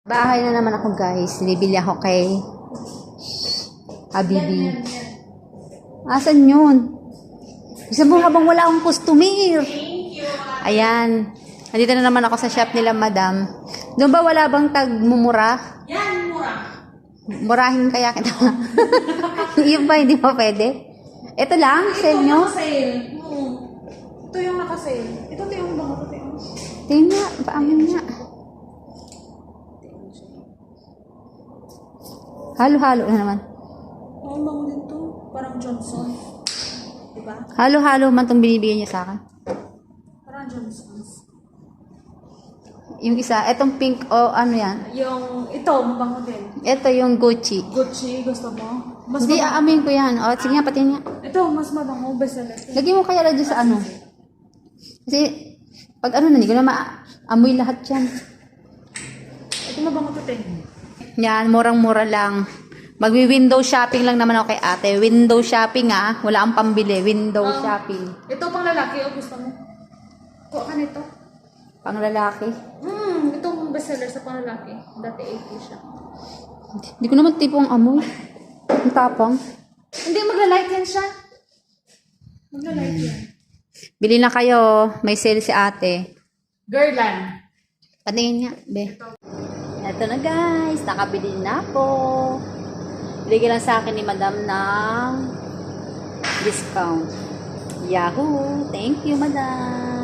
Bahay na naman ako guys. Bibili ako kay Habibi. Asan yun? Gusto mo habang wala akong customer. Ayan. Nandito na naman ako sa shop nila madam. Doon ba wala bang tagmumura? Yan, mura. Murahin kaya kita. Yung ba hindi mo pwede? Ito lang sa inyo? Nakasale. Ito yung nakasale. Ito yung bango. Ito yung. Tingnan nga. Paangin nga. Halo-halo na naman. Oo, bango din to. Parang Johnson. Diba? Halo-halo man itong binibigyan niya sa akin. Parang Johnson's. Yung isa, etong pink o ano yan? Yung ito, mabango din. Ito yung Gucci. Gucci, gusto mo? Mas Hindi, mabango. aamin ko yan. O, sige nga, pati nga. Ito, mas mabango. Bestseller. Lagyan mo kaya dyan sa ano. Kasi, pag ano na, hindi ko na maamoy lahat yan. Ito mabango to, te. Yan, murang-mura lang. Magwi-window shopping lang naman ako kay ate. Window shopping ah. Wala ang pambili. Window shopping. Ito pang lalaki, o gusto mo? Kuha ka nito. Pang lalaki. Itong bestseller sa pang lalaki. Dati 80 siya. Hindi ko naman tipong amoy. Ang tapang. Hindi, maglalight yan siya. Maglalight yan. Bili na kayo. May sale si ate. Girland. Patingin nga, be. Ito na guys. Nakabili na ako. Bigyan lang sa akin ni madam ng discount. Yahoo! Thank you, madam.